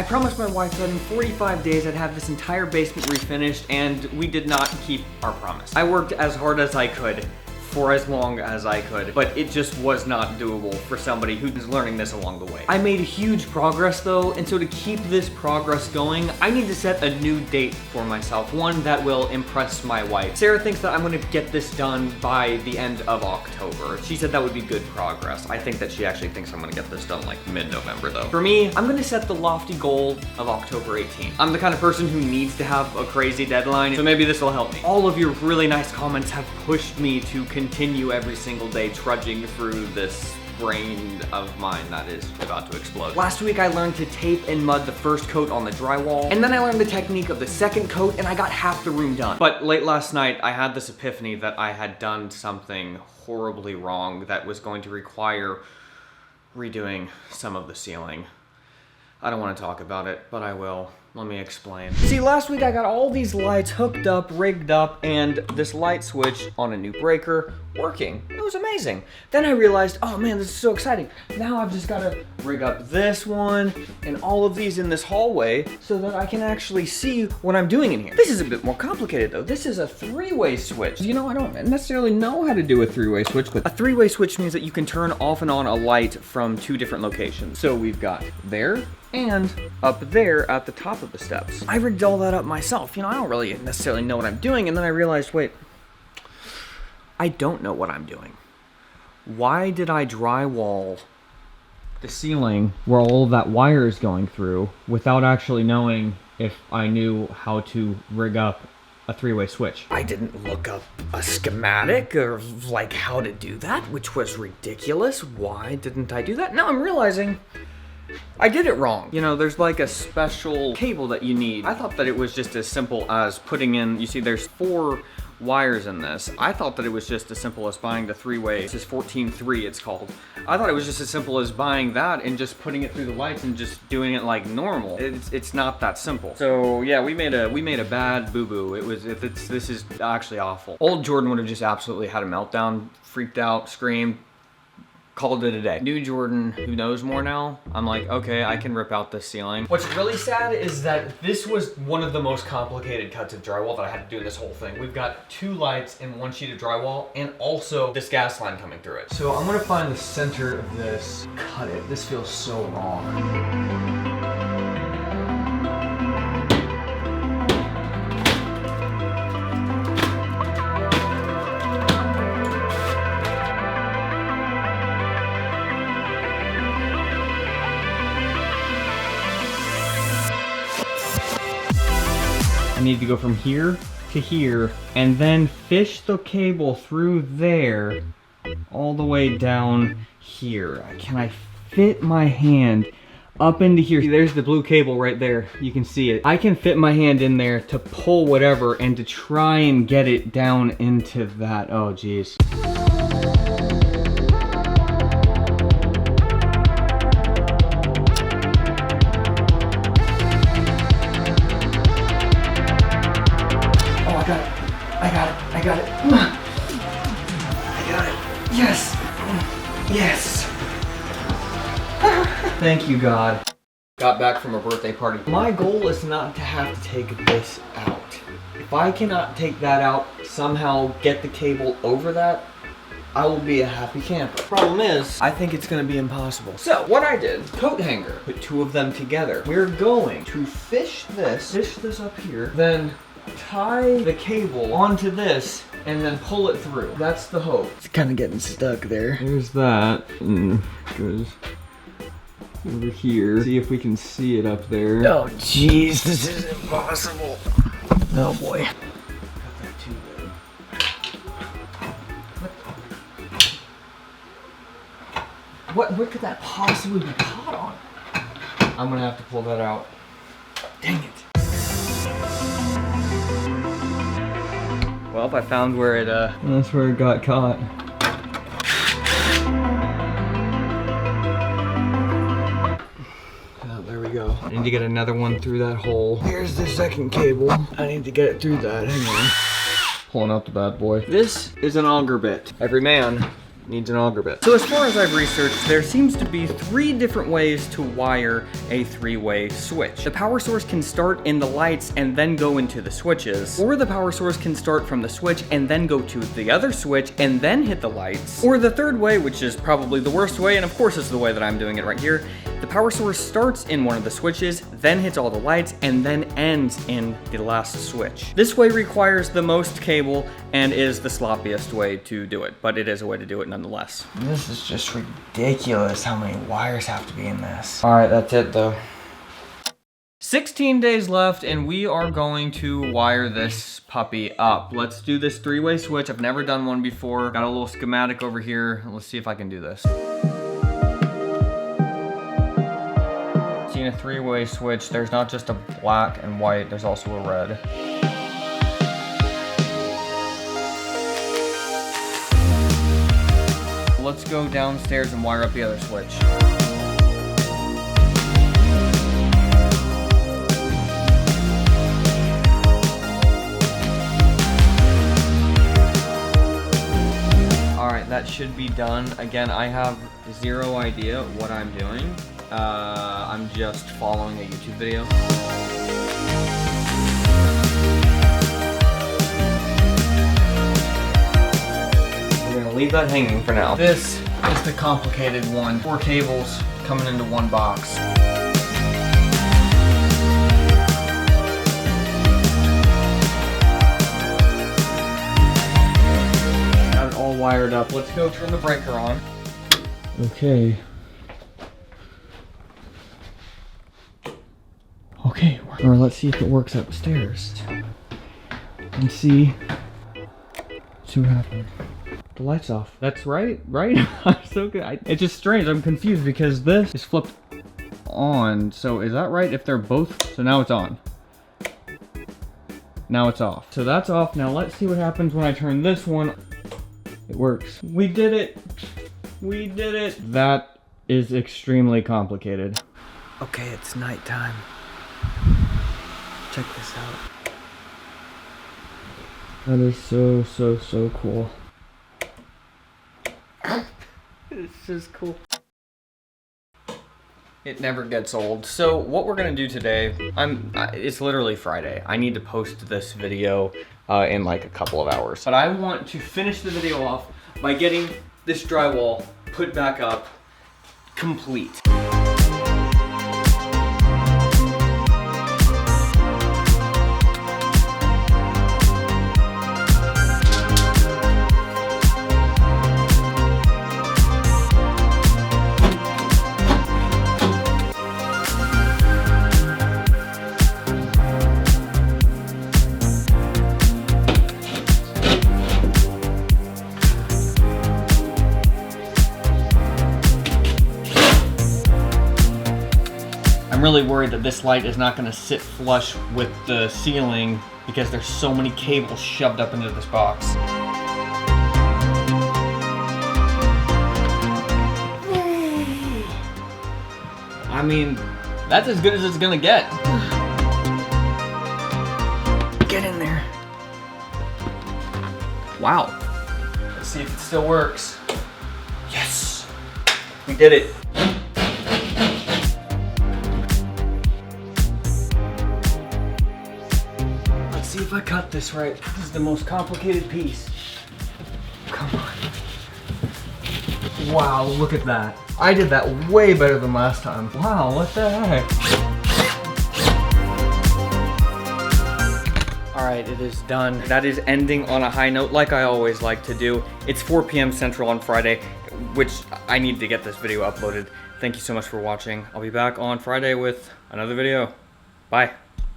I promised my wife that in 45 days I'd have this entire basement refinished, and we did not keep our promise. I worked as hard as I could for as long as I could, but it just was not doable for somebody who is learning this along the way. I made huge progress though, and so to keep this progress going, I need to set a new date for myself, one that will impress my wife. Sarah thinks that I'm gonna get this done by the end of October. She said that would be good progress. I think that she actually thinks I'm gonna get this done like mid-November though. For me, I'm gonna set the lofty goal of October 18th. I'm the kind of person who needs to have a crazy deadline, so maybe this will help me. All of your really nice comments have pushed me to continue every single day trudging through this brain of mine that is about to explode. Last week I learned to tape and mud the first coat on the drywall, and then I learned the technique of the second coat, and I got half the room done. But late last night I had this epiphany that I had done something horribly wrong that was going to require redoing some of the ceiling. I don't want to talk about it, but I will. Let me explain. See, last week I got all these lights hooked up, rigged up, and this light switch on a new breaker working. It was amazing. Then I realized, oh man, this is so exciting. Now I've just gotta rig up this one and all of these in this hallway so that I can actually see what I'm doing in here. This is a bit more complicated though. This is a three-way switch. You know, I don't necessarily know how to do a three-way switch, but a three-way switch means that you can turn off and on a light from two different locations. So we've got there and up there at the top of the steps. I rigged all that up myself. You know, I don't really necessarily know what I'm doing, and then I realized, wait, I don't know what I'm doing. Why did I drywall the ceiling where all of that wire is going through without actually knowing if I knew how to rig up a three-way switch? I didn't look up a schematic or like how to do that, which was ridiculous. Why didn't I do that? Now I'm realizing I did it wrong. You know, there's like a special cable that you need. I thought that it was just as simple as putting in, you see there's 4 wires in this. I thought that it was just as simple as buying the three-way. This is 14-3 it's called. I thought it was just as simple as buying that and just putting it through the lights and just doing it like normal. It's not that simple. So yeah, we made a bad boo-boo. This is actually awful. Old Jordan would have just absolutely had a meltdown, freaked out, screamed, called it a day. New Jordan, who knows more now, I'm like, okay, I can rip out this ceiling. What's really sad is that this was one of the most complicated cuts of drywall that I had to do in this whole thing. We've got 2 lights and 1 sheet of drywall, and also this gas line coming through it. So I'm gonna find the center of this, cut it. This feels so wrong. I need to go from here to here and then fish the cable through there all the way down here. Can I fit my hand up into here? There's the blue cable right there. You can see it. I can fit my hand in there to pull whatever and to try and get it down into that. Oh geez. I got it. I got it. Yes. Yes. Thank you, God. Got back from a birthday party. My goal is not to have to take this out. If I cannot take that out, somehow get the cable over that, I will be a happy camper. Problem is, I think it's gonna be impossible. So what I did, coat hanger, put 2 of them together. We're going to fish this up here, then tie the cable onto this and then pull it through. That's the hope. It's kind of getting stuck there. There's that. Goes over here. See if we can see it up there. Oh jeez, this is impossible. Oh boy. What could that possibly be caught on? I'm gonna have to pull that out. Dang it. Well, if I found where it, that's where it got caught. Oh, there we go. I need to get another one through that hole. Here's the second cable. I need to get it through that, hang on. Pulling out the bad boy. This is an auger bit. Every man needs an auger bit. So as far as I've researched, there seems to be 3 different ways to wire a 3-way switch. The power source can start in the lights and then go into the switches, or the power source can start from the switch and then go to the other switch and then hit the lights. Or the 3rd way, which is probably the worst way, and of course it's the way that I'm doing it right here, the power source starts in one of the switches, then hits all the lights, and then ends in the last switch. This way requires the most cable and is the sloppiest way to do it, but it is a way to do it nonetheless. This is just ridiculous how many wires have to be in this. All right, that's it though. 16 days left and we are going to wire this puppy up. Let's do this 3-way switch. I've never done one before. Got a little schematic over here. Let's see if I can do this. In a 3-way switch, there's not just a black and white, there's also a red. Let's go downstairs and wire up the other switch. Alright, that should be done. Again, I have 0 idea what I'm doing. I'm just following a YouTube video. We're gonna leave that hanging for now. This is the complicated one. 4 cables coming into one box. Got it all wired up. Let's go turn the breaker on. Okay. Okay, or let's see if it works upstairs. And see what happens. The light's off. That's right? I'm so good. It's just strange. I'm confused because this is flipped on. So is that right? If they're both, so now it's on. Now it's off. So that's off. Now let's see what happens when I turn this one. It works. We did it. We did it. That is extremely complicated. Okay, it's nighttime. Check this out. That is so cool. It's just cool. It never gets old. So what we're gonna do today, it's literally Friday. I need to post this video in like a couple of hours. But I want to finish the video off by getting this drywall put back up complete. I'm really worried that this light is not going to sit flush with the ceiling because there's so many cables shoved up into this box. I mean, that's as good as it's going to get. Get in there. Wow. Let's see if it still works. Yes, we did it. See if I cut this right. This is the most complicated piece. Come on. Wow, look at that. I did that way better than last time. Wow, what the heck? All right, it is done. That is ending on a high note like I always like to do. It's 4 p.m. Central on Friday, which I need to get this video uploaded. Thank you so much for watching. I'll be back on Friday with another video. Bye.